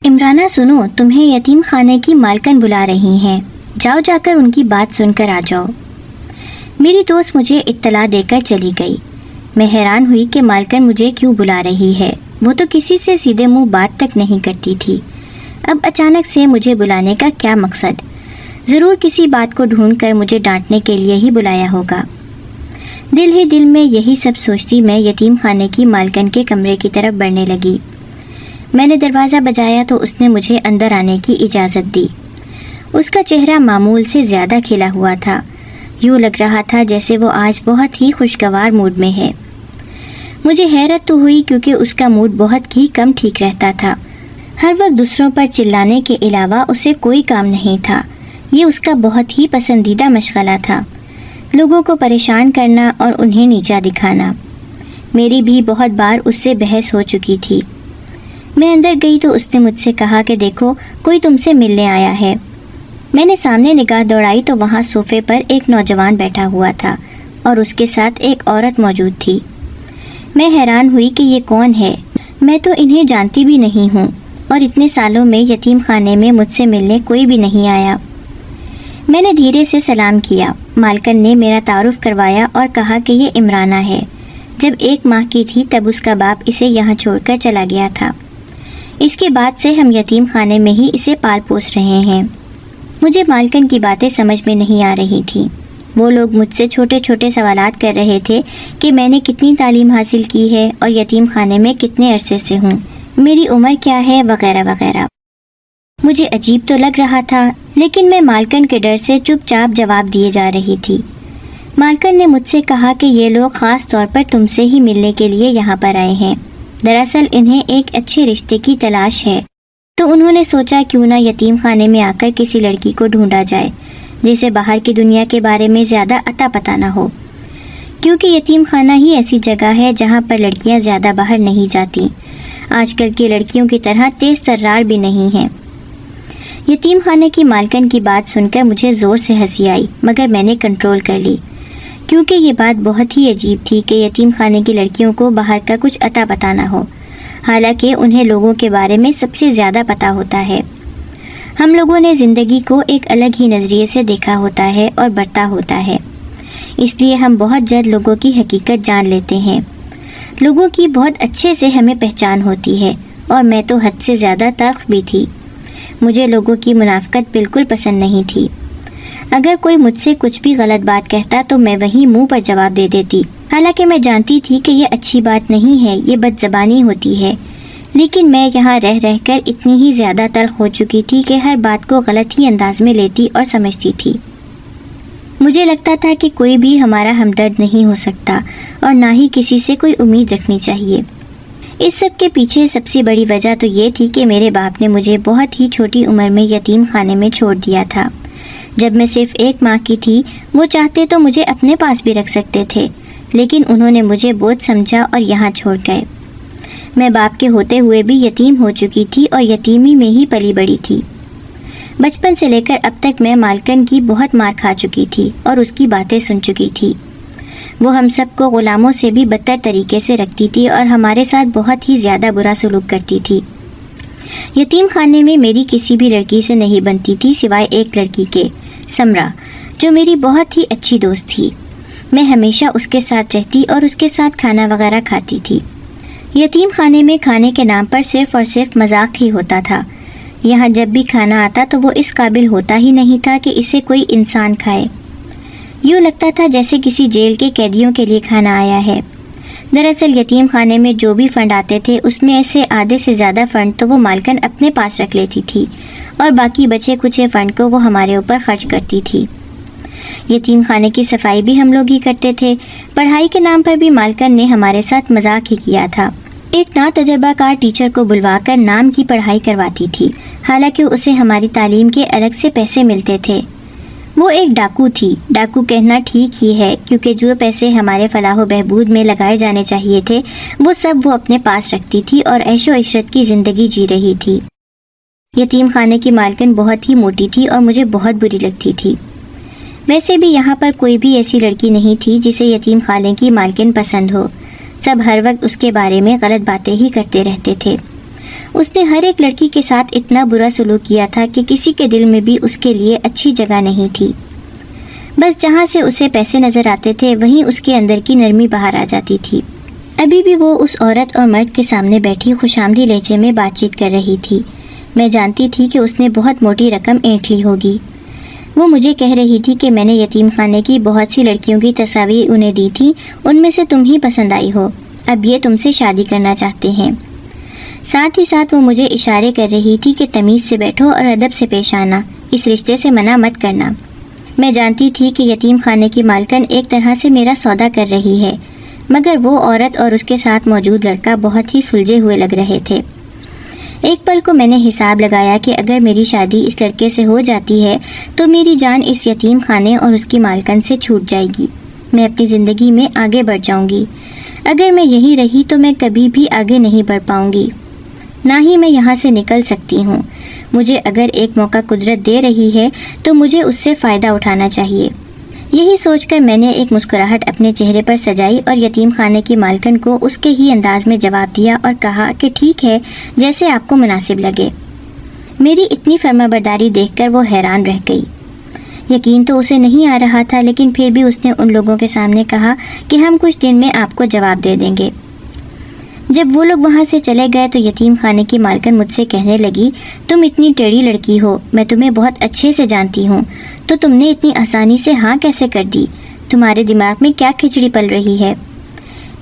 عمرانہ سنو، تمہیں یتیم خانے کی مالکن بلا رہی ہیں، جاؤ جا کر ان کی بات سن کر آ جاؤ۔ میری دوست مجھے اطلاع دے کر چلی گئی۔ میں حیران ہوئی کہ مالکن مجھے کیوں بلا رہی ہے، وہ تو کسی سے سیدھے منہ بات تک نہیں کرتی تھی، اب اچانک سے مجھے بلانے کا کیا مقصد؟ ضرور کسی بات کو ڈھونڈ کر مجھے ڈانٹنے کے لیے ہی بلایا ہوگا۔ دل ہی دل میں یہی سب سوچتی میں یتیم خانے کی مالکن کے کمرے کی طرف بڑھنے لگی۔ میں نے دروازہ بجایا تو اس نے مجھے اندر آنے کی اجازت دی۔ اس کا چہرہ معمول سے زیادہ کھلا ہوا تھا، یوں لگ رہا تھا جیسے وہ آج بہت ہی خوشگوار موڈ میں ہے۔ مجھے حیرت تو ہوئی کیونکہ اس کا موڈ بہت ہی کم ٹھیک رہتا تھا، ہر وقت دوسروں پر چلانے کے علاوہ اسے کوئی کام نہیں تھا۔ یہ اس کا بہت ہی پسندیدہ مشغلہ تھا، لوگوں کو پریشان کرنا اور انہیں نیچا دکھانا۔ میری بھی بہت بار اس سے بحث ہو چکی تھی۔ میں اندر گئی تو اس نے مجھ سے کہا کہ دیکھو کوئی تم سے ملنے آیا ہے۔ میں نے سامنے نگاہ دوڑائی تو وہاں صوفے پر ایک نوجوان بیٹھا ہوا تھا اور اس کے ساتھ ایک عورت موجود تھی۔ میں حیران ہوئی کہ یہ کون ہے، میں تو انہیں جانتی بھی نہیں ہوں اور اتنے سالوں میں یتیم خانے میں مجھ سے ملنے کوئی بھی نہیں آیا۔ میں نے دھیرے سے سلام کیا۔ مالکن نے میرا تعارف کروایا اور کہا کہ یہ عمرانہ ہے، جب 1 ماہ کی تھی تب اس کا باپ اسے یہاں چھوڑ کر چلا گیا تھا، اس کے بعد سے ہم یتیم خانے میں ہی اسے پال پوس رہے ہیں۔ مجھے مالکن کی باتیں سمجھ میں نہیں آ رہی تھیں۔ وہ لوگ مجھ سے چھوٹے چھوٹے سوالات کر رہے تھے کہ میں نے کتنی تعلیم حاصل کی ہے اور یتیم خانے میں کتنے عرصے سے ہوں، میری عمر کیا ہے وغیرہ وغیرہ۔ مجھے عجیب تو لگ رہا تھا لیکن میں مالکن کے ڈر سے چپ چاپ جواب دیے جا رہی تھی۔ مالکن نے مجھ سے کہا کہ یہ لوگ خاص طور پر تم سے ہی ملنے کے لیے یہاں پر آئے ہیں، دراصل انہیں ایک اچھے رشتے کی تلاش ہے، تو انہوں نے سوچا کیوں نہ یتیم خانے میں آ کر کسی لڑکی کو ڈھونڈا جائے جسے باہر کی دنیا کے بارے میں زیادہ اتا پتہ نہ ہو، کیونکہ یتیم خانہ ہی ایسی جگہ ہے جہاں پر لڑکیاں زیادہ باہر نہیں جاتی، آج کل کی لڑکیوں کی طرح تیز ترار بھی نہیں ہیں۔ یتیم خانے کی مالکن کی بات سن کر مجھے زور سے ہنسی آئی، مگر میں نے کنٹرول کر لی، کیونکہ یہ بات بہت ہی عجیب تھی کہ یتیم خانے کی لڑکیوں کو باہر کا کچھ اتا پتہ نہ ہو، حالانکہ انہیں لوگوں کے بارے میں سب سے زیادہ پتہ ہوتا ہے۔ ہم لوگوں نے زندگی کو ایک الگ ہی نظریے سے دیکھا ہوتا ہے اور برتا ہوتا ہے، اس لیے ہم بہت جلد لوگوں کی حقیقت جان لیتے ہیں، لوگوں کی بہت اچھے سے ہمیں پہچان ہوتی ہے، اور میں تو حد سے زیادہ تلخ بھی تھی۔ مجھے لوگوں کی منافقت بالکل پسند نہیں تھی۔ اگر کوئی مجھ سے کچھ بھی غلط بات کہتا تو میں وہی منہ پر جواب دے دیتی، حالانکہ میں جانتی تھی کہ یہ اچھی بات نہیں ہے، یہ بد زبانی ہوتی ہے، لیکن میں یہاں رہ رہ کر اتنی ہی زیادہ تلخ ہو چکی تھی کہ ہر بات کو غلط ہی انداز میں لیتی اور سمجھتی تھی۔ مجھے لگتا تھا کہ کوئی بھی ہمارا ہمدرد نہیں ہو سکتا اور نہ ہی کسی سے کوئی امید رکھنی چاہیے۔ اس سب کے پیچھے سب سے بڑی وجہ تو یہ تھی کہ میرے باپ نے مجھے بہت ہی چھوٹی عمر میں یتیم خانے میں چھوڑ دیا تھا۔ جب میں صرف 1 ماہ کی تھی وہ چاہتے تو مجھے اپنے پاس بھی رکھ سکتے تھے، لیکن انہوں نے مجھے بوجھ سمجھا اور یہاں چھوڑ گئے۔ میں باپ کے ہوتے ہوئے بھی یتیم ہو چکی تھی اور یتیمی میں ہی پلی بڑی تھی۔ بچپن سے لے کر اب تک میں مالکن کی بہت مار کھا چکی تھی اور اس کی باتیں سن چکی تھی۔ وہ ہم سب کو غلاموں سے بھی بدتر طریقے سے رکھتی تھی اور ہمارے ساتھ بہت ہی زیادہ برا سلوک کرتی تھی۔ یتیم خانے میں میری کسی بھی لڑکی سے نہیں بنتی تھی سوائے ایک لڑکی کے، سمرا، جو میری بہت ہی اچھی دوست تھی۔ میں ہمیشہ اس کے ساتھ رہتی اور اس کے ساتھ کھانا وغیرہ کھاتی تھی۔ یتیم خانے میں کھانے کے نام پر صرف اور صرف مذاق ہی ہوتا تھا۔ یہاں جب بھی کھانا آتا تو وہ اس قابل ہوتا ہی نہیں تھا کہ اسے کوئی انسان کھائے، یوں لگتا تھا جیسے کسی جیل کے قیدیوں کے لیے کھانا آیا ہے۔ دراصل یتیم خانے میں جو بھی فنڈ آتے تھے اس میں سے آدھے سے زیادہ فنڈ تو وہ مالکن اپنے پاس رکھ لیتی تھی اور باقی بچے کچھ فنڈ کو وہ ہمارے اوپر خرچ کرتی تھی۔ یتیم خانے کی صفائی بھی ہم لوگ ہی کرتے تھے۔ پڑھائی کے نام پر بھی مالکن نے ہمارے ساتھ مذاق ہی کیا تھا۔ ایک نا تجربہ کار ٹیچر کو بلوا کر نام کی پڑھائی کرواتی تھی، حالانکہ اسے ہماری تعلیم کے الگ سے پیسے ملتے تھے۔ وہ ایک ڈاکو تھی۔ ڈاکو کہنا ٹھیک ہی ہے، کیونکہ جو پیسے ہمارے فلاح و بہبود میں لگائے جانے چاہیے تھے وہ سب وہ اپنے پاس رکھتی تھی اور عیش و عشرت کی زندگی جی رہی تھی۔ یتیم خانے کی مالکن بہت ہی موٹی تھی اور مجھے بہت بری لگتی تھی۔ ویسے بھی یہاں پر کوئی بھی ایسی لڑکی نہیں تھی جسے یتیم خانے کی مالکن پسند ہو، سب ہر وقت اس کے بارے میں غلط باتیں ہی کرتے رہتے تھے۔ اس نے ہر ایک لڑکی کے ساتھ اتنا برا سلوک کیا تھا کہ کسی کے دل میں بھی اس کے لیے اچھی جگہ نہیں تھی۔ بس جہاں سے اسے پیسے نظر آتے تھے وہیں اس کے اندر کی نرمی باہر آ جاتی تھی۔ ابھی بھی وہ اس عورت اور مرد کے سامنے بیٹھی خوش آمدی لہجے میں بات چیت کر رہی تھی۔ میں جانتی تھی کہ اس نے بہت موٹی رقم اینٹھ لی ہوگی۔ وہ مجھے کہہ رہی تھی کہ میں نے یتیم خانے کی بہت سی لڑکیوں کی تصاویر انہیں دی تھی، ان میں سے تم ہی پسند آئی ہو، اب یہ تم سے شادی کرنا چاہتے ہیں۔ ساتھ ہی ساتھ وہ مجھے اشارے کر رہی تھی کہ تمیز سے بیٹھو اور ادب سے پیش آنا، اس رشتے سے منع مت کرنا۔ میں جانتی تھی کہ یتیم خانے کی مالکن ایک طرح سے میرا سودا کر رہی ہے، مگر وہ عورت اور اس کے ساتھ موجود لڑکا بہت ہی سلجھے ہوئے لگ رہے تھے۔ ایک پل کو میں نے حساب لگایا کہ اگر میری شادی اس لڑکے سے ہو جاتی ہے تو میری جان اس یتیم خانے اور اس کی مالکن سے چھوٹ جائے گی، میں اپنی زندگی میں آگے بڑھ جاؤں گی۔ اگر میں یہی رہی تو میں کبھی بھی آگے نہیں بڑھ پاؤں گی، نہ ہی میں یہاں سے نکل سکتی ہوں۔ مجھے اگر ایک موقع قدرت دے رہی ہے تو مجھے اس سے فائدہ اٹھانا چاہیے۔ یہی سوچ کر میں نے ایک مسکراہٹ اپنے چہرے پر سجائی اور یتیم خانے کی مالکن کو اس کے ہی انداز میں جواب دیا اور کہا کہ ٹھیک ہے، جیسے آپ کو مناسب لگے۔ میری اتنی فرما برداری دیکھ کر وہ حیران رہ گئی۔ یقین تو اسے نہیں آ رہا تھا، لیکن پھر بھی اس نے ان لوگوں کے سامنے کہا کہ ہم کچھ دن میں آپ کو جواب دے دیں گے۔ جب وہ لوگ وہاں سے چلے گئے تو یتیم خانے کی مالکن مجھ سے کہنے لگی، تم اتنی ٹیڑھی لڑکی ہو، میں تمہیں بہت اچھے سے جانتی ہوں، تو تم نے اتنی آسانی سے ہاں کیسے کر دی؟ تمہارے دماغ میں کیا کھچڑی پل رہی ہے؟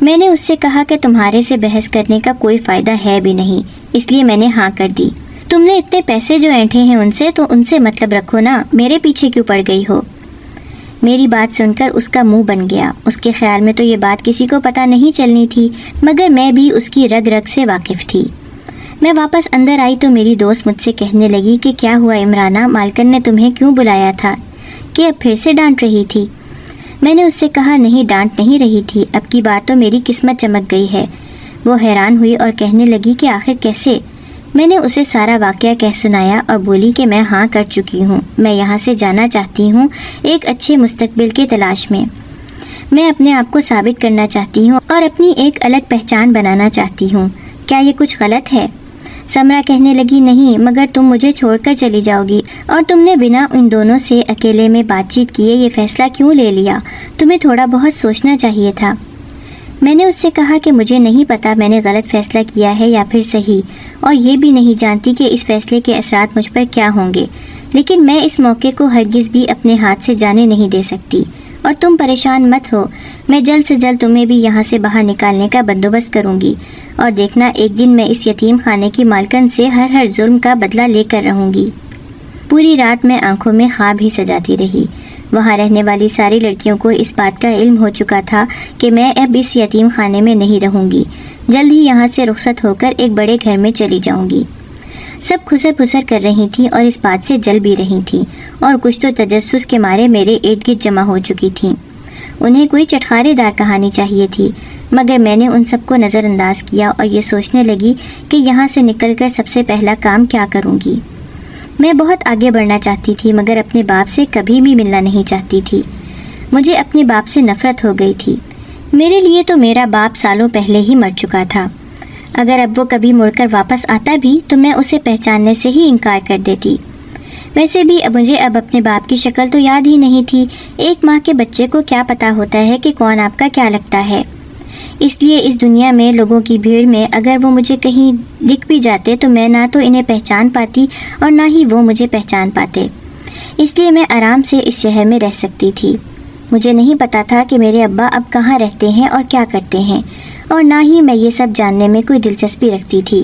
میں نے اس سے کہا کہ تمہارے سے بحث کرنے کا کوئی فائدہ ہے بھی نہیں، اس لیے میں نے ہاں کر دی۔ تم نے اتنے پیسے جو اینٹھے ہیں ان سے، تو ان سے مطلب رکھو نا، میرے پیچھے کیوں پڑ گئی ہو؟ میری بات سن کر اس کا منہ بن گیا۔ اس کے خیال میں تو یہ بات کسی کو پتہ نہیں چلنی تھی، مگر میں بھی اس کی رگ رگ سے واقف تھی۔ میں واپس اندر آئی تو میری دوست مجھ سے کہنے لگی کہ کیا ہوا عمرانہ، مالکن نے تمہیں کیوں بلایا تھا کہ اب پھر سے ڈانٹ رہی تھی؟ میں نے اس سے کہا نہیں، ڈانٹ نہیں رہی تھی، اب کی بار تو میری قسمت چمک گئی ہے۔ وہ حیران ہوئی اور کہنے لگی کہ آخر کیسے؟ میں نے اسے سارا واقعہ کہہ سنایا اور بولی کہ میں ہاں کر چکی ہوں، میں یہاں سے جانا چاہتی ہوں ایک اچھے مستقبل کی تلاش میں۔ میں اپنے آپ کو ثابت کرنا چاہتی ہوں اور اپنی ایک الگ پہچان بنانا چاہتی ہوں۔ کیا یہ کچھ غلط ہے؟ سمرا کہنے لگی نہیں، مگر تم مجھے چھوڑ کر چلی جاؤ گی، اور تم نے بنا ان دونوں سے اکیلے میں بات چیت کیے یہ فیصلہ کیوں لے لیا؟ تمہیں تھوڑا بہت سوچنا چاہیے تھا۔ میں نے اس سے کہا کہ مجھے نہیں پتا میں نے غلط فیصلہ کیا ہے یا پھر صحیح، اور یہ بھی نہیں جانتی کہ اس فیصلے کے اثرات مجھ پر کیا ہوں گے، لیکن میں اس موقع کو ہرگز بھی اپنے ہاتھ سے جانے نہیں دے سکتی۔ اور تم پریشان مت ہو، میں جلد سے جلد تمہیں بھی یہاں سے باہر نکالنے کا بندوبست کروں گی، اور دیکھنا ایک دن میں اس یتیم خانے کی مالکن سے ہر ظلم کا بدلہ لے کر رہوں گی۔ پوری رات میں آنکھوں میں خواب ہی سجاتی رہی۔ وہاں رہنے والی ساری لڑکیوں کو اس بات کا علم ہو چکا تھا کہ میں اب اس یتیم خانے میں نہیں رہوں گی، جلد ہی یہاں سے رخصت ہو کر ایک بڑے گھر میں چلی جاؤں گی۔ سب خسر پھسر کر رہی تھیں اور اس بات سے جل بھی رہی تھیں، اور کچھ تو تجسس کے مارے میرے ارد گرد جمع ہو چکی تھیں۔ انہیں کوئی چٹخارے دار کہانی چاہیے تھی، مگر میں نے ان سب کو نظر انداز کیا اور یہ سوچنے لگی کہ یہاں سے نکل کر سب سے پہلا کام کیا کروں گی۔ میں بہت آگے بڑھنا چاہتی تھی، مگر اپنے باپ سے کبھی بھی ملنا نہیں چاہتی تھی۔ مجھے اپنے باپ سے نفرت ہو گئی تھی۔ میرے لیے تو میرا باپ سالوں پہلے ہی مر چکا تھا۔ اگر اب وہ کبھی مڑ کر واپس آتا بھی تو میں اسے پہچاننے سے ہی انکار کر دیتی۔ ویسے بھی مجھے اب اپنے باپ کی شکل تو یاد ہی نہیں تھی۔ ایک ماں کے بچے کو کیا پتا ہوتا ہے کہ کون آپ کا کیا لگتا ہے؟ اس لیے اس دنیا میں لوگوں کی بھیڑ میں اگر وہ مجھے کہیں دکھ بھی جاتے تو میں نہ تو انہیں پہچان پاتی اور نہ ہی وہ مجھے پہچان پاتے۔ اس لیے میں آرام سے اس شہر میں رہ سکتی تھی۔ مجھے نہیں پتا تھا کہ میرے ابا اب کہاں رہتے ہیں اور کیا کرتے ہیں، اور نہ ہی میں یہ سب جاننے میں کوئی دلچسپی رکھتی تھی۔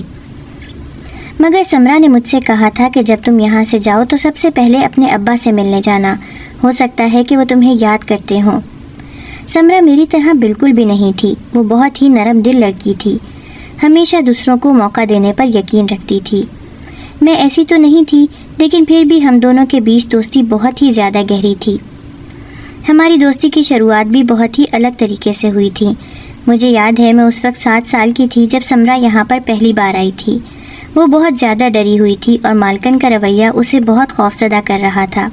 مگر سمرا نے مجھ سے کہا تھا کہ جب تم یہاں سے جاؤ تو سب سے پہلے اپنے ابا سے ملنے جانا، ہو سکتا ہے کہ وہ تمہیں یاد کرتے ہوں۔ سمرا میری طرح بالکل بھی نہیں تھی، وہ بہت ہی نرم دل لڑکی تھی، ہمیشہ دوسروں کو موقع دینے پر یقین رکھتی تھی۔ میں ایسی تو نہیں تھی، لیکن پھر بھی ہم دونوں کے بیچ دوستی بہت ہی زیادہ گہری تھی۔ ہماری دوستی کی شروعات بھی بہت ہی الگ طریقے سے ہوئی تھی۔ مجھے یاد ہے میں اس وقت 7 سال کی تھی جب سمرا یہاں پر پہلی بار آئی تھی۔ وہ بہت زیادہ ڈری ہوئی تھی اور مالکن کا رویہ اسے بہت خوفزدہ کر رہا تھا۔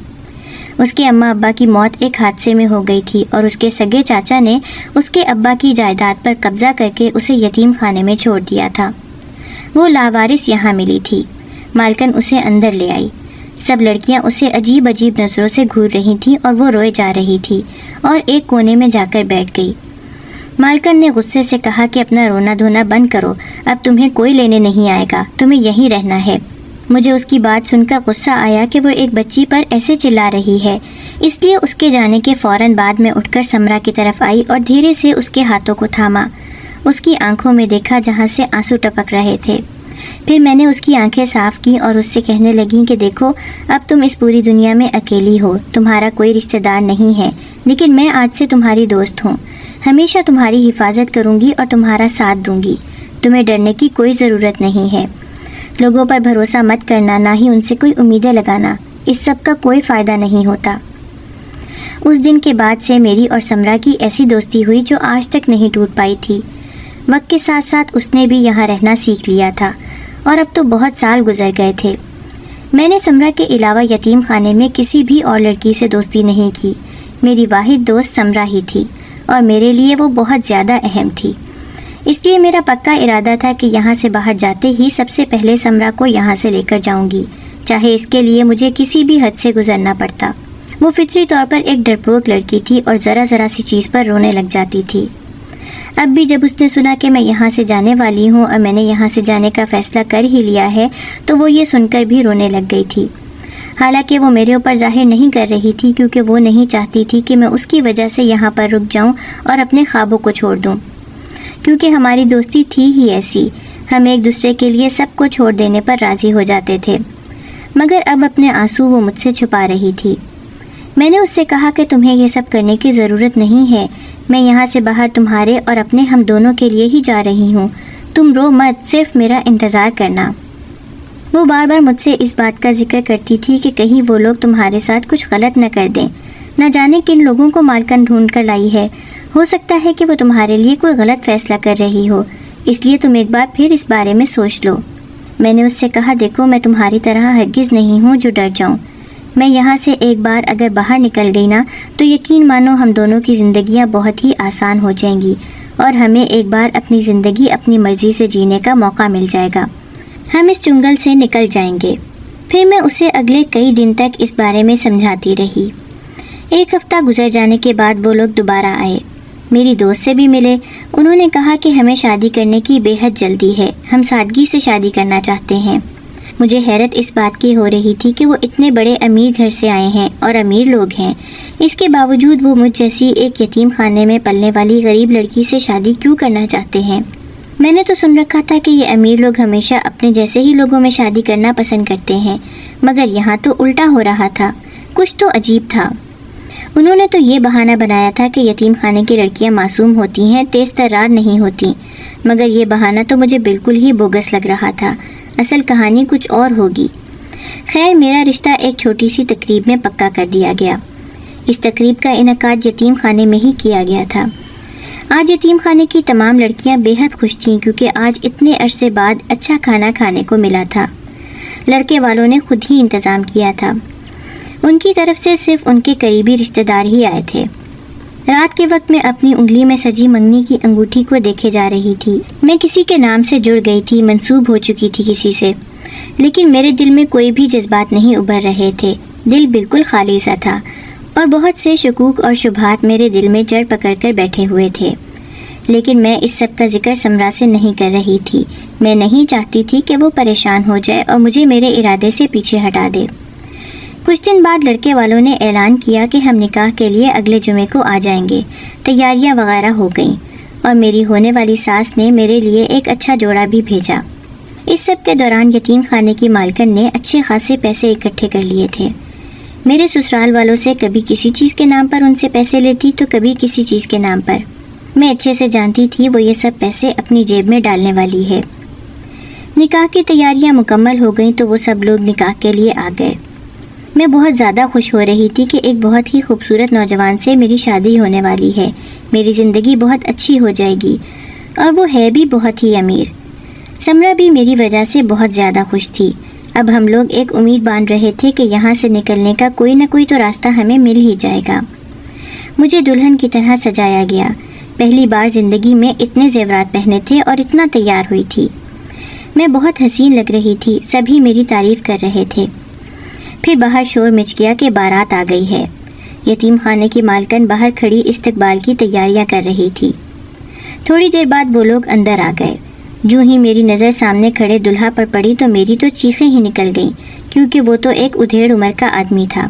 اس کے اماں ابا کی موت ایک حادثے میں ہو گئی تھی اور اس کے سگے چاچا نے اس کے ابا کی جائیداد پر قبضہ کر کے اسے یتیم خانے میں چھوڑ دیا تھا۔ وہ لاوارث یہاں ملی تھی۔ مالکن اسے اندر لے آئی۔ سب لڑکیاں اسے عجیب عجیب نظروں سے گھور رہی تھیں اور وہ روئے جا رہی تھی اور ایک کونے میں جا کر بیٹھ گئی۔ مالکن نے غصے سے کہا کہ اپنا رونا دھونا بند کرو، اب تمہیں کوئی لینے نہیں آئے گا، تمہیں یہیں رہنا ہے۔ مجھے اس کی بات سن کر غصہ آیا کہ وہ ایک بچی پر ایسے چلا رہی ہے، اس لیے اس کے جانے کے فوراً بعد میں اٹھ کر سمرا کی طرف آئی اور دھیرے سے اس کے ہاتھوں کو تھاما۔ اس کی آنکھوں میں دیکھا جہاں سے آنسو ٹپک رہے تھے۔ پھر میں نے اس کی آنکھیں صاف کی اور اس سے کہنے لگی کہ دیکھو، اب تم اس پوری دنیا میں اکیلی ہو، تمہارا کوئی رشتہ دار نہیں ہے، لیکن میں آج سے تمہاری دوست ہوں، ہمیشہ تمہاری حفاظت کروں گی اور تمہارا ساتھ دوں گی۔ تمہیں ڈرنے کی کوئی ضرورت نہیں ہے۔ لوگوں پر بھروسہ مت کرنا، نہ ہی ان سے کوئی امیدیں لگانا، اس سب کا کوئی فائدہ نہیں ہوتا۔ اس دن کے بعد سے میری اور سمرا کی ایسی دوستی ہوئی جو آج تک نہیں ٹوٹ پائی تھی۔ وقت کے ساتھ ساتھ اس نے بھی یہاں رہنا سیکھ لیا تھا اور اب تو بہت سال گزر گئے تھے۔ میں نے سمرا کے علاوہ یتیم خانے میں کسی بھی اور لڑکی سے دوستی نہیں کی۔ میری واحد دوست سمرا ہی تھی اور میرے لیے وہ بہت زیادہ اہم تھی۔ اس لیے میرا پکا ارادہ تھا کہ یہاں سے باہر جاتے ہی سب سے پہلے سمرا کو یہاں سے لے کر جاؤں گی، چاہے اس کے لیے مجھے کسی بھی حد سے گزرنا پڑتا۔ وہ فطری طور پر ایک ڈرپوک لڑکی تھی اور ذرا سی چیز پر رونے لگ جاتی تھی۔ اب بھی جب اس نے سنا کہ میں یہاں سے جانے والی ہوں اور میں نے یہاں سے جانے کا فیصلہ کر ہی لیا ہے تو وہ یہ سن کر بھی رونے لگ گئی تھی۔ حالانکہ وہ میرے اوپر ظاہر نہیں کر رہی تھی، کیونکہ وہ نہیں چاہتی تھی کہ میں اس کی وجہ سے یہاں پر رک جاؤں اور اپنے خوابوں کو چھوڑ دوں، کیونکہ ہماری دوستی تھی ہی ایسی، ہم ایک دوسرے کے لیے سب کو چھوڑ دینے پر راضی ہو جاتے تھے۔ مگر اب اپنے آنسو وہ مجھ سے چھپا رہی تھی۔ میں نے اس سے کہا کہ تمہیں یہ سب کرنے کی ضرورت نہیں ہے، میں یہاں سے باہر تمہارے اور اپنے ہم دونوں کے لیے ہی جا رہی ہوں، تم رو مت، صرف میرا انتظار کرنا۔ وہ بار بار مجھ سے اس بات کا ذکر کرتی تھی کہ کہیں وہ لوگ تمہارے ساتھ کچھ غلط نہ کر دیں، نہ جانے کن لوگوں کو مالکن ڈھونڈ کر لائی ہے، ہو سکتا ہے کہ وہ تمہارے لیے کوئی غلط فیصلہ کر رہی ہو، اس لیے تم ایک بار پھر اس بارے میں سوچ لو۔ میں نے اس سے کہا دیکھو، میں تمہاری طرح ہرگز نہیں ہوں جو ڈر جاؤں، میں یہاں سے ایک بار اگر باہر نکل گئی نا تو یقین مانو ہم دونوں کی زندگیاں بہت ہی آسان ہو جائیں گی اور ہمیں ایک بار اپنی زندگی اپنی مرضی سے جینے کا موقع مل جائے گا، ہم اس چنگل سے نکل جائیں گے۔ پھر میں اسے اگلے کئی دن تک اس بارے میں سمجھاتی رہی۔ ایک ہفتہ گزر جانے کے بعد وہ لوگ دوبارہ آئے، میری دوست سے بھی ملے۔ انہوں نے کہا کہ ہمیں شادی کرنے کی بے حد جلدی ہے، ہم سادگی سے شادی کرنا چاہتے ہیں۔ مجھے حیرت اس بات کی ہو رہی تھی کہ وہ اتنے بڑے امیر گھر سے آئے ہیں اور امیر لوگ ہیں، اس کے باوجود وہ مجھ جیسی ایک یتیم خانے میں پلنے والی غریب لڑکی سے شادی کیوں کرنا چاہتے ہیں؟ میں نے تو سن رکھا تھا کہ یہ امیر لوگ ہمیشہ اپنے جیسے ہی لوگوں میں شادی کرنا پسند کرتے ہیں، مگر یہاں تو الٹا ہو رہا تھا، کچھ تو عجیب تھا۔ انہوں نے تو یہ بہانہ بنایا تھا کہ یتیم خانے کی لڑکیاں معصوم ہوتی ہیں، تیز ترار نہیں ہوتی، مگر یہ بہانہ تو مجھے بالکل ہی بوگس لگ رہا تھا، اصل کہانی کچھ اور ہوگی۔ خیر، میرا رشتہ ایک چھوٹی سی تقریب میں پکا کر دیا گیا۔ اس تقریب کا انعقاد یتیم خانے میں ہی کیا گیا تھا۔ آج یتیم خانے کی تمام لڑکیاں بے حد خوش تھیں، کیونکہ آج اتنے عرصے بعد اچھا کھانا کھانے کو ملا تھا۔ لڑکے والوں نے خود ہی انتظام کیا تھا، ان کی طرف سے صرف ان کے قریبی رشتہ دار ہی آئے تھے۔ رات کے وقت میں اپنی انگلی میں سجی منگنی کی انگوٹھی کو دیکھے جا رہی تھی۔ میں کسی کے نام سے جڑ گئی تھی، منسوب ہو چکی تھی کسی سے، لیکن میرے دل میں کوئی بھی جذبات نہیں ابھر رہے تھے، دل بالکل خالی سا تھا اور بہت سے شکوک اور شبہات میرے دل میں جڑ پکڑ کر بیٹھے ہوئے تھے۔ لیکن میں اس سب کا ذکر سمرا سے نہیں کر رہی تھی، میں نہیں چاہتی تھی کہ وہ پریشان ہو جائے اور مجھے میرے ارادے سے پیچھے ہٹا دے۔ کچھ دن بعد لڑکے والوں نے اعلان کیا کہ ہم نکاح کے لیے اگلے جمعے کو آ جائیں گے۔ تیاریاں وغیرہ ہو گئیں اور میری ہونے والی ساس نے میرے لیے ایک اچھا جوڑا بھی بھیجا۔ اس سب کے دوران یتیم خانے کی مالکن نے اچھے خاصے پیسے اکٹھے کر لیے تھے۔ میرے سسرال والوں سے کبھی کسی چیز کے نام پر ان سے پیسے لیتی تو کبھی کسی چیز کے نام پر۔ میں اچھے سے جانتی تھی وہ یہ سب پیسے اپنی جیب میں ڈالنے والی ہے۔ نکاح کی تیاریاں مکمل ہو گئیں تو وہ سب لوگ نکاح کے لیے آ گئے۔ میں بہت زیادہ خوش ہو رہی تھی کہ ایک بہت ہی خوبصورت نوجوان سے میری شادی ہونے والی ہے، میری زندگی بہت اچھی ہو جائے گی، اور وہ ہے بھی بہت ہی امیر۔ سمرا بھی میری وجہ سے بہت زیادہ خوش تھی۔ اب ہم لوگ ایک امید باندھ رہے تھے کہ یہاں سے نکلنے کا کوئی نہ کوئی تو راستہ ہمیں مل ہی جائے گا۔ مجھے دلہن کی طرح سجایا گیا، پہلی بار زندگی میں اتنے زیورات پہنے تھے اور اتنا تیار ہوئی تھی۔ میں بہت حسین لگ رہی تھی، سبھی میری تعریف کر رہے تھے۔ پھر باہر شور مچ گیا کہ بارات آ گئی ہے۔ یتیم خانے کی مالکن باہر کھڑی استقبال کی تیاریاں کر رہی تھی۔ تھوڑی دیر بعد وہ لوگ اندر آ گئے۔ جو ہی میری نظر سامنے کھڑے دلہا پر پڑی تو میری تو چیخیں ہی نکل گئیں، کیونکہ وہ تو ایک ادھیڑ عمر کا آدمی تھا۔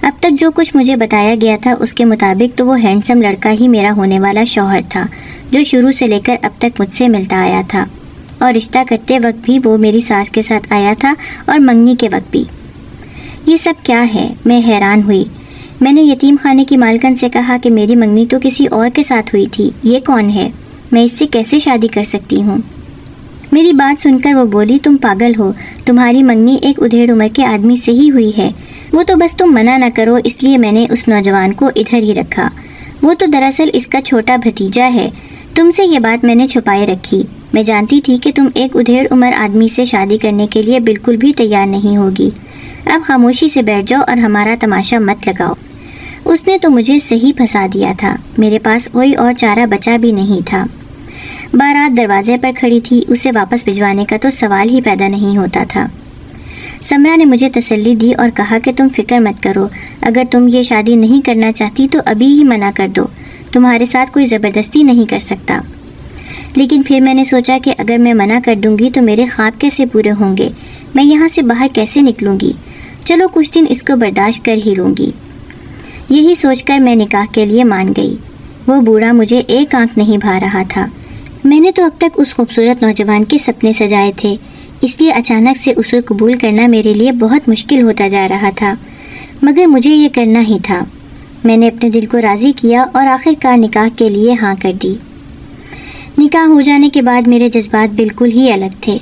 اب تک جو کچھ مجھے بتایا گیا تھا اس کے مطابق تو وہ ہینڈسم لڑکا ہی میرا ہونے والا شوہر تھا، جو شروع سے لے کر اب تک مجھ سے ملتا آیا تھا، اور رشتہ کرتے وقت بھی وہ میری ساس کے ساتھ آیا تھا اور منگنی کے وقت بھی۔ یہ سب کیا ہے؟ میں حیران ہوئی۔ میں نے یتیم خانے کی مالکن سے کہا کہ میری منگنی تو کسی اور کے ساتھ ہوئی تھی، یہ کون ہے؟ میں اس سے کیسے شادی کر سکتی ہوں؟ میری بات سن کر وہ بولی، تم پاگل ہو، تمہاری منگنی ایک ادھیڑ عمر کے آدمی سے ہی ہوئی ہے، وہ تو بس تم منع نہ کرو اس لیے میں نے اس نوجوان کو ادھر ہی رکھا، وہ تو دراصل اس کا چھوٹا بھتیجا ہے، تم سے یہ بات میں نے چھپائے رکھی، میں جانتی تھی کہ تم ایک ادھیڑ عمر آدمی سے شادی کرنے کے لیے بالکل بھی تیار نہیں ہوگی، اب خاموشی سے بیٹھ جاؤ اور ہمارا تماشا مت لگاؤ۔ اس نے تو مجھے صحیح پھنسا دیا تھا، میرے پاس کوئی اور چارہ بچا بھی نہیں تھا۔ بارات دروازے پر کھڑی تھی، اسے واپس بھجوانے کا تو سوال ہی پیدا نہیں ہوتا تھا۔ سمرا نے مجھے تسلی دی اور کہا کہ تم فکر مت کرو، اگر تم یہ شادی نہیں کرنا چاہتی تو ابھی ہی منع کر دو، تمہارے ساتھ کوئی زبردستی نہیں کر سکتا۔ لیکن پھر میں نے سوچا کہ اگر میں منع کر دوں گی تو میرے خواب کیسے پورے ہوں گے، میں یہاں سے باہر کیسے نکلوں گی؟ چلو کچھ دن اس کو برداشت کر ہی لوں گی۔ یہی سوچ کر میں نکاح کے لیے مان گئی۔ وہ بوڑھا مجھے ایک آنکھ نہیں بھا رہا تھا۔ میں نے تو اب تک اس خوبصورت نوجوان کے سپنے سجائے تھے، اس لیے اچانک سے اسے قبول کرنا میرے لیے بہت مشکل ہوتا جا رہا تھا، مگر مجھے یہ کرنا ہی تھا۔ میں نے اپنے دل کو راضی کیا اور آخرکار نکاح کے لیے ہاں کر دی۔ نکاح ہو جانے کے بعد میرے جذبات بالکل ہی الگ تھے۔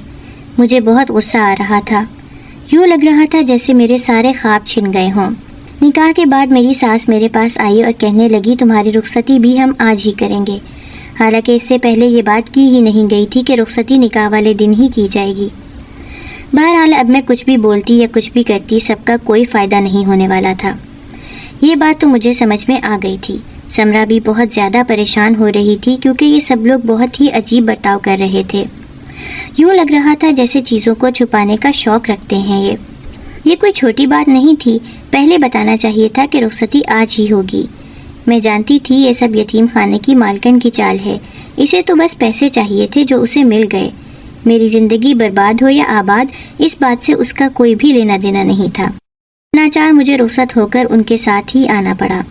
مجھے بہت غصہ آ رہا تھا، یوں لگ رہا تھا جیسے میرے سارے خواب چھن گئے ہوں۔ نکاح کے بعد میری ساس میرے پاس آئی اور کہنے لگی تمہاری رخصتی بھی ہم آج ہی کریں گے، حالانکہ اس سے پہلے یہ بات کی ہی نہیں گئی تھی کہ رخصتی نکاح والے دن ہی کی جائے گی۔ بہرحال اب میں کچھ بھی بولتی یا کچھ بھی کرتی سب کا کوئی فائدہ نہیں ہونے والا تھا۔ یہ بات تو مجھے سمجھ میں آ گئی تھی۔ سمرا بھی بہت زیادہ پریشان ہو رہی تھی کیونکہ یہ سب لوگ بہت ہی عجیب برتاؤ کر رہے تھے۔ یوں لگ رہا تھا جیسے چیزوں کو چھپانے کا شوق رکھتے ہیں۔ یہ کوئی چھوٹی بات نہیں تھی، پہلے بتانا چاہیے تھا کہ رخصتی آج ہی ہوگی۔ میں جانتی تھی یہ سب یتیم خانے کی مالکن کی چال ہے، اسے تو بس پیسے چاہیے تھے جو اسے مل گئے۔ میری زندگی برباد ہو یا آباد، اس بات سے اس کا کوئی بھی لینا دینا نہیں تھا۔ ناچار مجھے رخصت ہو کر ان کے ساتھ ہی آنا پڑا۔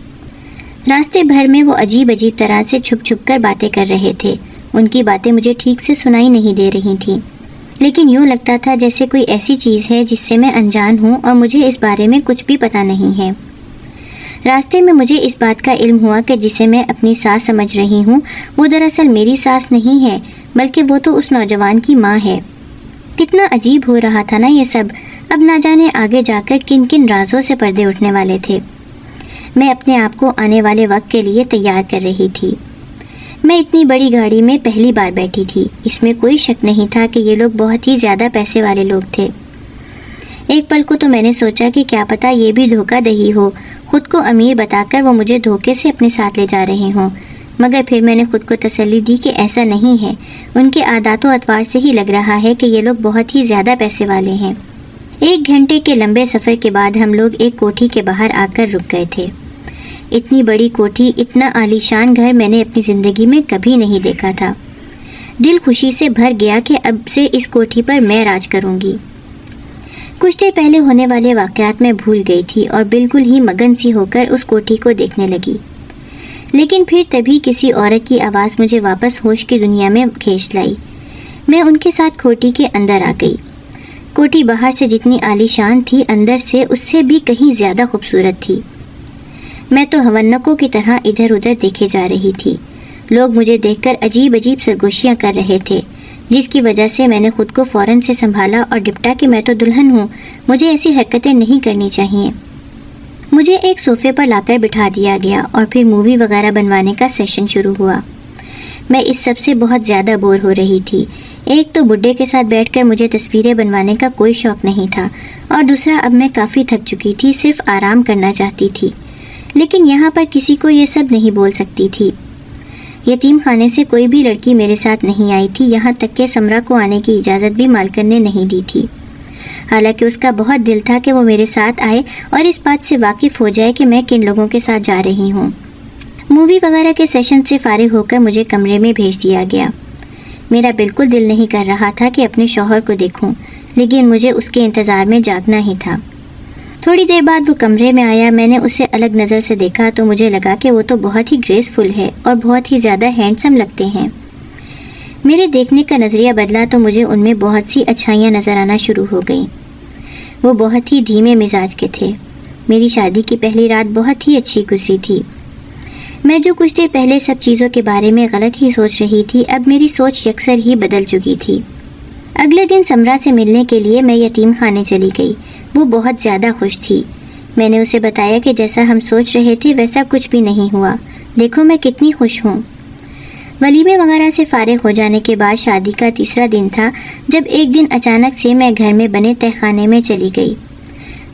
راستے بھر میں وہ عجیب عجیب طرح سے چھپ چھپ کر باتیں کر رہے تھے۔ ان کی باتیں مجھے ٹھیک سے سنائی نہیں دے رہی تھیں، لیکن یوں لگتا تھا جیسے کوئی ایسی چیز ہے جس سے میں انجان ہوں اور مجھے اس بارے میں کچھ بھی پتہ نہیں ہے۔ راستے میں مجھے اس بات کا علم ہوا کہ جسے میں اپنی ساس سمجھ رہی ہوں وہ دراصل میری ساس نہیں ہے، بلکہ وہ تو اس نوجوان کی ماں ہے۔ کتنا عجیب ہو رہا تھا نا یہ سب۔ اب نہ جانے آگے جا کر کن کن رازوں سے پردے اٹھنے والے تھے۔ میں اپنے آپ کو آنے والے وقت کے لیے تیار کر رہی تھی۔ میں اتنی بڑی گاڑی میں پہلی بار بیٹھی تھی، اس میں کوئی شک نہیں تھا کہ یہ لوگ بہت ہی زیادہ پیسے والے لوگ تھے۔ ایک پل کو تو میں نے سوچا کہ کیا پتہ یہ بھی دھوکہ دہی ہو، خود کو امیر بتا کر وہ مجھے دھوکے سے اپنے ساتھ لے جا رہے ہوں، مگر پھر میں نے خود کو تسلی دی کہ ایسا نہیں ہے، ان کے عادات و اطوار سے ہی لگ رہا ہے کہ یہ لوگ بہت ہی زیادہ پیسے والے ہیں۔ 1 گھنٹے کے لمبے سفر کے بعد ہم لوگ ایک کوٹھی کے باہر آ کر رک گئے تھے۔ اتنی بڑی کوٹھی، اتنا عالی شان گھر میں نے اپنی زندگی میں کبھی نہیں دیکھا تھا۔ دل خوشی سے بھر گیا کہ اب سے اس کوٹھی پر میں راج کروں گی۔ کچھ دیر پہلے ہونے والے واقعات میں بھول گئی تھی اور بالکل ہی مگن سی ہو کر اس کوٹھی کو دیکھنے لگی، لیکن پھر تبھی کسی عورت کی آواز مجھے واپس ہوش کی دنیا میں کھینچ لائی۔ میں ان کے ساتھ کوٹھی کے اندر آ گئی۔ کوٹھی باہر سے جتنی عالی شان تھی، اندر سے اس سے بھی کہیں زیادہ خوبصورت تھی۔ میں تو ہونکوں کی طرح ادھر ادھر دیکھے جا رہی تھی۔ لوگ مجھے دیکھ کر عجیب عجیب سرگوشیاں کر رہے تھے، جس کی وجہ سے میں نے خود کو فوراً سے سنبھالا اور ڈپٹا کہ میں تو دلہن ہوں، مجھے ایسی حرکتیں نہیں کرنی چاہیے۔ مجھے ایک صوفے پر لا کر بٹھا دیا گیا اور پھر مووی وغیرہ بنوانے کا سیشن شروع ہوا۔ میں اس سب سے بہت زیادہ بور ہو رہی تھی۔ ایک تو بڈھے کے ساتھ بیٹھ کر مجھے تصویریں بنوانے کا کوئی شوق نہیں تھا، اور دوسرا اب میں کافی تھک چکی تھی، صرف آرام کرنا چاہتی تھی، لیکن یہاں پر کسی کو یہ سب نہیں بول سکتی تھی۔ یتیم خانے سے کوئی بھی لڑکی میرے ساتھ نہیں آئی تھی، یہاں تک کہ سمرا کو آنے کی اجازت بھی مالکن نے نہیں دی تھی، حالانکہ اس کا بہت دل تھا کہ وہ میرے ساتھ آئے اور اس بات سے واقف ہو جائے کہ میں کن لوگوں کے ساتھ جا رہی ہوں۔ مووی وغیرہ کے سیشن سے فارغ ہو کر مجھے کمرے میں بھیج دیا گیا۔ میرا بالکل دل نہیں کر رہا تھا کہ اپنے شوہر کو دیکھوں، لیکن مجھے اس کے انتظار میں جاگنا ہی تھا۔ تھوڑی دیر بعد وہ کمرے میں آیا۔ میں نے اسے الگ نظر سے دیکھا تو مجھے لگا کہ وہ تو بہت ہی گریسفل ہے اور بہت ہی زیادہ ہینڈسم لگتے ہیں۔ میرے دیکھنے کا نظریہ بدلا تو مجھے ان میں بہت سی اچھائیاں نظر آنا شروع ہو گئیں۔ وہ بہت ہی دھیمے مزاج کے تھے۔ میری شادی کی پہلی رات بہت ہی اچھی گزری تھی۔ میں جو کچھ دیر پہلے سب چیزوں کے بارے میں غلط ہی سوچ رہی تھی، اب میری سوچ یکسر ہی بدل چکی تھی۔ اگلے دن سمرا سے ملنے کے لیے میں یتیم خانے چلی گئی۔ وہ بہت زیادہ خوش تھی۔ میں نے اسے بتایا کہ جیسا ہم سوچ رہے تھے ویسا کچھ بھی نہیں ہوا، دیکھو میں کتنی خوش ہوں۔ ولیمے وغیرہ سے فارغ ہو جانے کے بعد شادی کا تیسرا دن تھا جب ایک دن اچانک سے میں گھر میں بنے تہہ خانے میں چلی گئی۔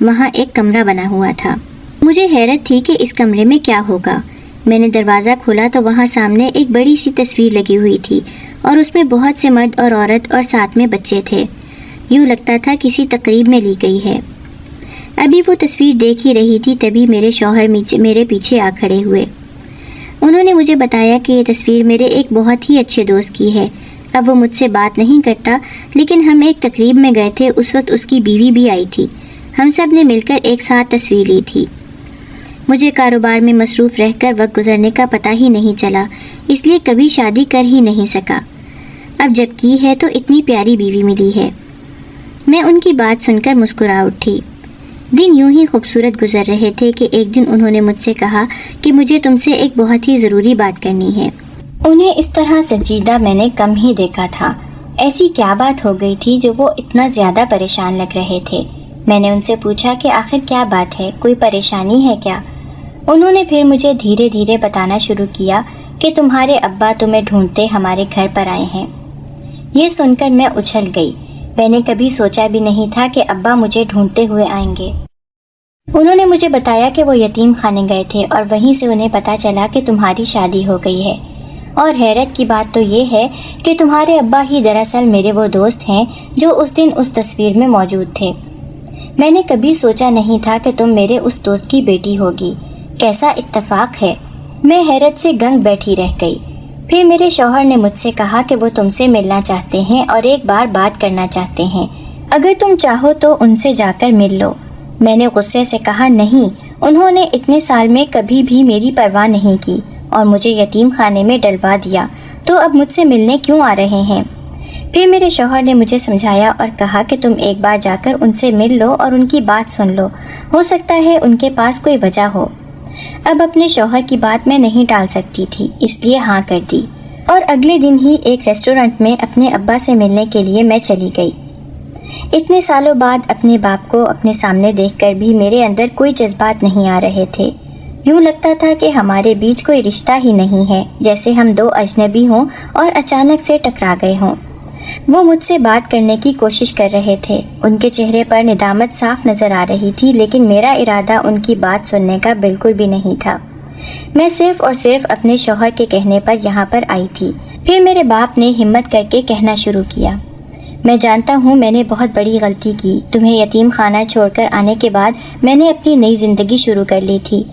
وہاں ایک کمرہ بنا ہوا تھا۔ مجھے حیرت تھی کہ اس کمرے میں کیا ہوگا۔ میں نے دروازہ کھولا تو وہاں سامنے ایک بڑی سی تصویر لگی ہوئی تھی اور اس میں بہت سے مرد اور عورت اور ساتھ میں بچے تھے۔ یوں لگتا تھا کسی تقریب میں لی گئی ہے۔ ابھی وہ تصویر دیکھ ہی رہی تھی تبھی میرے شوہر میرے پیچھے آ کھڑے ہوئے۔ انہوں نے مجھے بتایا کہ یہ تصویر میرے ایک بہت ہی اچھے دوست کی ہے۔ اب وہ مجھ سے بات نہیں کرتا، لیکن ہم ایک تقریب میں گئے تھے، اس وقت اس کی بیوی بھی آئی تھی۔ ہم سب نے مل کر ایک ساتھ تصویر لی تھی۔ مجھے کاروبار میں مصروف رہ کر وقت گزرنے کا پتہ ہی نہیں چلا، اس لیے کبھی شادی کر ہی نہیں سکا۔ اب جب کی ہے تو اتنی پیاری بیوی ملی ہے۔ میں ان کی بات سن کر مسکرا اٹھی۔ دن یوں ہی خوبصورت گزر رہے تھے کہ ایک دن انہوں نے مجھ سے کہا کہ مجھے تم سے ایک بہت ہی ضروری بات کرنی ہے۔ انہیں اس طرح سنجیدہ میں نے کم ہی دیکھا تھا۔ ایسی کیا بات ہو گئی تھی جو وہ اتنا زیادہ پریشان لگ رہے تھے؟ میں نے ان سے پوچھا کہ آخر کیا بات ہے، کوئی پریشانی ہے کیا؟ انہوں نے پھر مجھے دھیرے دھیرے بتانا شروع کیا کہ تمہارے ابا تمہیں ڈھونڈتے ہمارے گھر پر آئے ہیں۔ یہ سن کر میں اچھل گئی۔ میں نے کبھی سوچا بھی نہیں تھا کہ ابا مجھے ڈھونڈتے ہوئے آئیں گے۔ انہوں نے مجھے بتایا کہ وہ یتیم خانے گئے تھے اور وہیں سے انہیں پتہ چلا کہ تمہاری شادی ہو گئی ہے، اور حیرت کی بات تو یہ ہے کہ تمہارے ابا ہی دراصل میرے وہ دوست ہیں جو اس دن اس تصویر میں موجود تھے۔ میں نے کبھی سوچا نہیں تھا کہ تم میرے اس دوست کی بیٹی ہوگی، کیسا اتفاق ہے۔ میں حیرت سے گنگ بیٹھی رہ گئی۔ پھر میرے شوہر نے مجھ سے کہا کہ وہ تم سے ملنا چاہتے ہیں اور ایک بار بات کرنا چاہتے ہیں، اگر تم چاہو تو ان سے جا کر مل لو۔ میں نے غصے سے کہا نہیں، انہوں نے اتنے سال میں کبھی بھی میری پرواہ نہیں کی اور مجھے یتیم خانے میں ڈلوا دیا، تو اب مجھ سے ملنے کیوں آ رہے ہیں؟ پھر میرے شوہر نے مجھے سمجھایا اور کہا کہ تم ایک بار جا کر ان سے مل لو اور ان کی بات سن لو، ہو سکتا ہے ان کے پاس کوئی وجہ ہو۔ اب اپنے شوہر کی بات میں نہیں ٹال سکتی تھی، اس لیے ہاں کر دی، اور اگلے دن ہی ایک ریسٹورنٹ میں اپنے ابا سے ملنے کے لیے میں چلی گئی۔ اتنے سالوں بعد اپنے باپ کو اپنے سامنے دیکھ کر بھی میرے اندر کوئی جذبات نہیں آ رہے تھے۔ یوں لگتا تھا کہ ہمارے بیچ کوئی رشتہ ہی نہیں ہے، جیسے ہم دو اجنبی ہوں اور اچانک سے ٹکرا گئے ہوں۔ وہ مجھ سے بات کرنے کی کوشش کر رہے تھے، ان کے چہرے پر ندامت صاف نظر آ رہی تھی، لیکن میرا ارادہ ان کی بات سننے کا بالکل بھی نہیں تھا۔ میں صرف اور صرف اپنے شوہر کے کہنے پر یہاں پر آئی تھی۔ پھر میرے باپ نے ہمت کر کے کہنا شروع کیا، میں جانتا ہوں میں نے بہت بڑی غلطی کی، تمہیں یتیم خانہ چھوڑ کر آنے کے بعد میں نے اپنی نئی زندگی شروع کر لی تھی،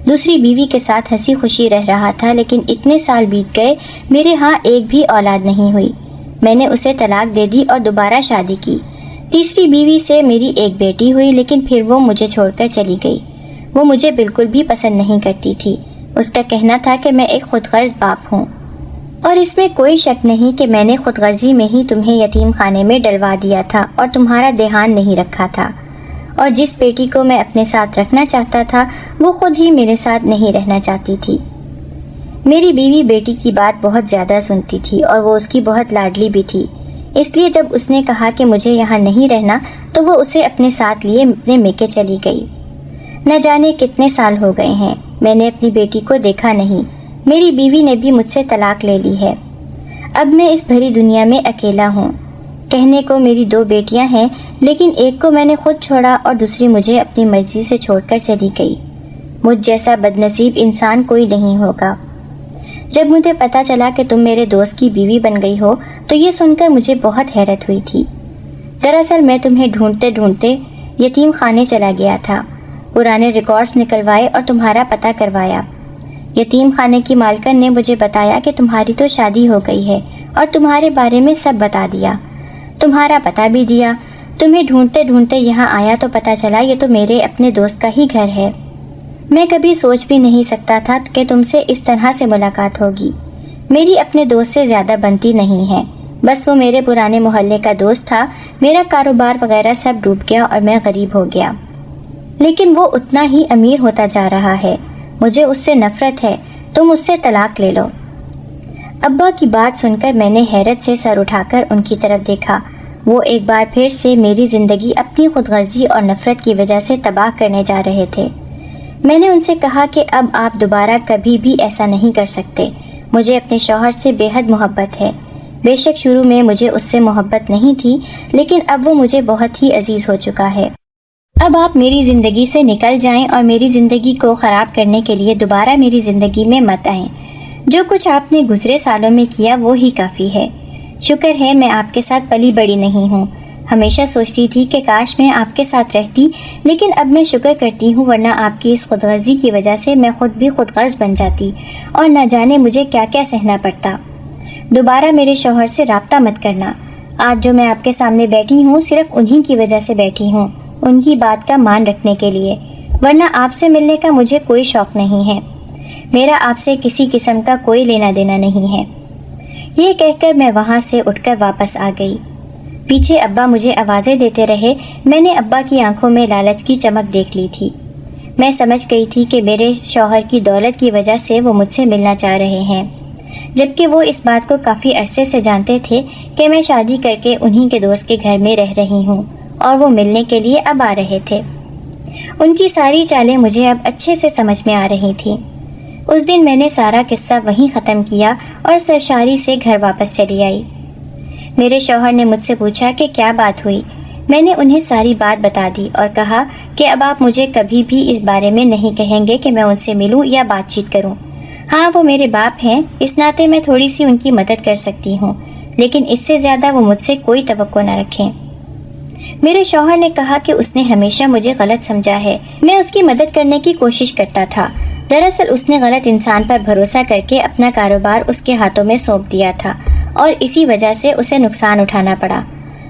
دوسری بیوی کے ساتھ ہنسی خوشی رہ رہا تھا، لیکن اتنے سال بیت گئے، میرے ہاں ایک بھی اولاد نہیں ہوئی۔ میں نے اسے طلاق دے دی اور دوبارہ شادی کی۔ تیسری بیوی سے میری ایک بیٹی ہوئی، لیکن پھر وہ مجھے چھوڑ کر چلی گئی۔ وہ مجھے بالکل بھی پسند نہیں کرتی تھی۔ اس کا کہنا تھا کہ میں ایک خود غرض باپ ہوں، اور اس میں کوئی شک نہیں کہ میں نے خود غرضی میں ہی تمہیں یتیم خانے میں ڈلوا دیا تھا اور تمہارا دھیان نہیں رکھا تھا، اور جس بیٹی کو میں اپنے ساتھ رکھنا چاہتا تھا وہ خود ہی میرے ساتھ نہیں رہنا چاہتی تھی۔ میری بیوی بیٹی کی بات بہت زیادہ سنتی تھی اور وہ اس کی بہت لاڈلی بھی تھی، اس لیے جب اس نے کہا کہ مجھے یہاں نہیں رہنا تو وہ اسے اپنے ساتھ لیے اپنے میکے چلی گئی۔ نہ جانے کتنے سال ہو گئے ہیں، میں نے اپنی بیٹی کو دیکھا نہیں، میری بیوی نے بھی مجھ سے طلاق لے لی ہے۔ اب میں اس بھری دنیا میں اکیلا ہوں۔ کہنے کو میری دو بیٹیاں ہیں، لیکن ایک کو میں نے خود چھوڑا اور دوسری مجھے اپنی مرضی سے چھوڑ کر چلی گئی۔ مجھ جیسا بدنصیب انسان کوئی نہیں ہوگا۔ جب مجھے پتہ چلا کہ تم میرے دوست کی بیوی بن گئی ہو تو یہ سن کر مجھے بہت حیرت ہوئی تھی۔ دراصل میں تمہیں ڈھونڈتے ڈھونڈتے یتیم خانے چلا گیا تھا، پرانے ریکارڈز نکلوائے اور تمہارا پتہ کروایا۔ یتیم خانے کی مالکن نے مجھے بتایا کہ تمہاری تو شادی ہو گئی ہے اور تمہارے بارے میں سب بتا دیا، تمہارا پتہ بھی دیا۔ تمہیں ڈھونڈتے ڈھونڈتے یہاں آیا تو پتہ چلا یہ تو میرے اپنے دوست کا ہی گھر ہے۔ میں کبھی سوچ بھی نہیں سکتا تھا کہ تم سے اس طرح سے ملاقات ہوگی۔ میری اپنے دوست سے زیادہ بنتی نہیں ہے، بس وہ میرے پرانے محلے کا دوست تھا۔ میرا کاروبار وغیرہ سب ڈوب گیا اور میں غریب ہو گیا، لیکن وہ اتنا ہی امیر ہوتا جا رہا ہے۔ مجھے اس سے نفرت ہے، تم اس سے طلاق لے لو۔ ابا کی بات سن کر میں نے حیرت سے سر اٹھا کر ان کی طرف دیکھا۔ وہ ایک بار پھر سے میری زندگی اپنی خود غرضی اور نفرت کی وجہ سے تباہ کرنے جا رہے تھے۔ میں نے ان سے کہا کہ اب آپ دوبارہ کبھی بھی ایسا نہیں کر سکتے۔ مجھے اپنے شوہر سے بے حد محبت ہے۔ بے شک شروع میں مجھے اس سے محبت نہیں تھی، لیکن اب وہ مجھے بہت ہی عزیز ہو چکا ہے۔ اب آپ میری زندگی سے نکل جائیں اور میری زندگی کو خراب کرنے کے لیے دوبارہ میری زندگی میں مت آئیں۔ جو کچھ آپ نے گزرے سالوں میں کیا وہ ہی کافی ہے۔ شکر ہے میں آپ کے ساتھ پلی بڑی نہیں ہوں۔ ہمیشہ سوچتی تھی کہ کاش میں آپ کے ساتھ رہتی، لیکن اب میں شکر کرتی ہوں، ورنہ آپ کی اس خود غرضی کی وجہ سے میں خود بھی خود غرض بن جاتی اور نہ جانے مجھے کیا کیا سہنا پڑتا۔ دوبارہ میرے شوہر سے رابطہ مت کرنا۔ آج جو میں آپ کے سامنے بیٹھی ہوں صرف انہی کی وجہ سے بیٹھی ہوں، ان کی بات کا مان رکھنے کے لیے، ورنہ آپ سے ملنے کا مجھے کوئی شوق نہیں ہے۔ میرا آپ سے کسی قسم کا کوئی لینا دینا نہیں ہے۔ یہ کہہ کر میں وہاں سے اٹھ کر واپس آ گئی۔ پیچھے ابا مجھے آوازیں دیتے رہے۔ میں نے ابا کی آنکھوں میں لالچ کی چمک دیکھ لی تھی۔ میں سمجھ گئی تھی کہ میرے شوہر کی دولت کی وجہ سے وہ مجھ سے ملنا چاہ رہے ہیں، جبکہ وہ اس بات کو کافی عرصے سے جانتے تھے کہ میں شادی کر کے انہی کے دوست کے گھر میں رہ رہی ہوں، اور وہ ملنے کے لیے اب آ رہے تھے۔ ان کی ساری چالیں مجھے اب اچھے سے سمجھ میں آ رہی تھیں۔ اس دن میں نے سارا قصہ وہیں ختم کیا اور سرشاری سے گھر واپس چلی آئی۔ میرے شوہر نے مجھ سے پوچھا کہ کیا بات ہوئی۔ میں نے انہیں ساری بات بتا دی اور کہا کہ اب آپ مجھے کبھی بھی اس بارے میں نہیں کہیں گے کہ میں ان سے ملوں یا بات چیت کروں۔ ہاں، وہ میرے باپ ہیں، اس ناطے میں تھوڑی سی ان کی مدد کر سکتی ہوں، لیکن اس سے زیادہ وہ مجھ سے کوئی توقع نہ رکھیں۔ میرے شوہر نے کہا کہ اس نے ہمیشہ مجھے غلط سمجھا ہے، میں اس کی مدد کرنے کی کوشش کرتا تھا۔ دراصل اس نے غلط انسان پر بھروسہ کر کے اپنا کاروبار اس کے ہاتھوں میں سونپ دیا تھا، اور اسی وجہ سے اسے نقصان اٹھانا پڑا۔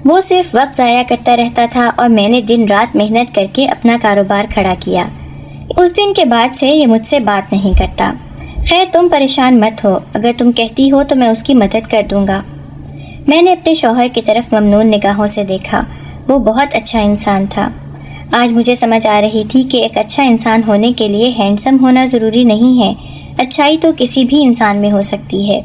وہ صرف وقت ضائع کرتا رہتا تھا اور میں نے دن رات محنت کر کے اپنا کاروبار کھڑا کیا۔ اس دن کے بعد سے یہ مجھ سے بات نہیں کرتا۔ خیر، تم پریشان مت ہو، اگر تم کہتی ہو تو میں اس کی مدد کر دوں گا۔ میں نے اپنے شوہر کی طرف ممنون نگاہوں سے دیکھا۔ وہ بہت اچھا انسان تھا۔ آج مجھے سمجھ آ رہی تھی کہ ایک اچھا انسان ہونے کے لیے ہینڈسم ہونا ضروری نہیں ہے، اچھائی تو کسی بھی انسان میں ہو سکتی ہے۔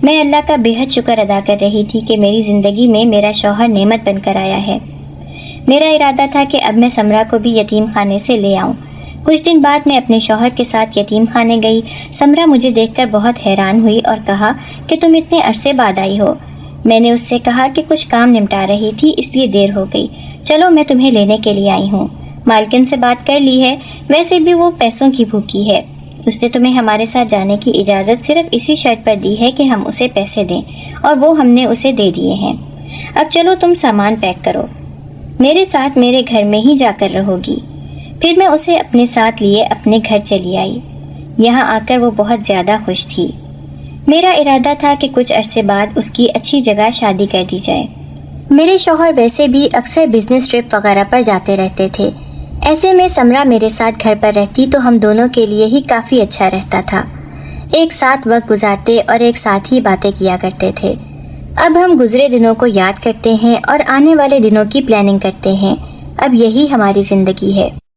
میں اللہ کا بے حد شکر ادا کر رہی تھی کہ میری زندگی میں میرا شوہر نعمت بن کر آیا ہے۔ میرا ارادہ تھا کہ اب میں سمرا کو بھی یتیم خانے سے لے آؤں۔ کچھ دن بعد میں اپنے شوہر کے ساتھ یتیم خانے گئی۔ سمرا مجھے دیکھ کر بہت حیران ہوئی اور کہا کہ تم اتنے عرصے بعد آئی ہو۔ میں نے اس سے کہا کہ کچھ کام نمٹا رہی تھی اس لیے دیر ہو گئی، چلو میں تمہیں لینے کے لیے آئی ہوں۔ مالکن سے بات کر لی ہے، ویسے بھی وہ پیسوں کی بھوکی ہے، اس نے تمہیں ہمارے ساتھ جانے کی اجازت صرف اسی شرط پر دی ہے کہ ہم اسے پیسے دیں، اور وہ ہم نے اسے دے دیے ہیں۔ اب چلو تم سامان پیک کرو، میرے ساتھ میرے گھر میں ہی جا کر رہو گی۔ پھر میں اسے اپنے ساتھ لیے اپنے گھر چلی آئی۔ یہاں آ کر وہ بہت زیادہ خوش تھی۔ میرا ارادہ تھا کہ کچھ عرصے بعد اس کی اچھی جگہ شادی کر دی جائے۔ میرے شوہر ویسے بھی اکثر بزنس ٹرپ وغیرہ پر جاتے رہتے تھے، ایسے میں سمرا میرے ساتھ گھر پر رہتی تو ہم دونوں کے لیے ہی کافی اچھا رہتا تھا۔ ایک ساتھ وقت گزارتے اور ایک ساتھ ہی باتیں کیا کرتے تھے۔ اب ہم گزرے دنوں کو یاد کرتے ہیں اور آنے والے دنوں کی پلاننگ کرتے ہیں۔ اب یہی ہماری زندگی ہے۔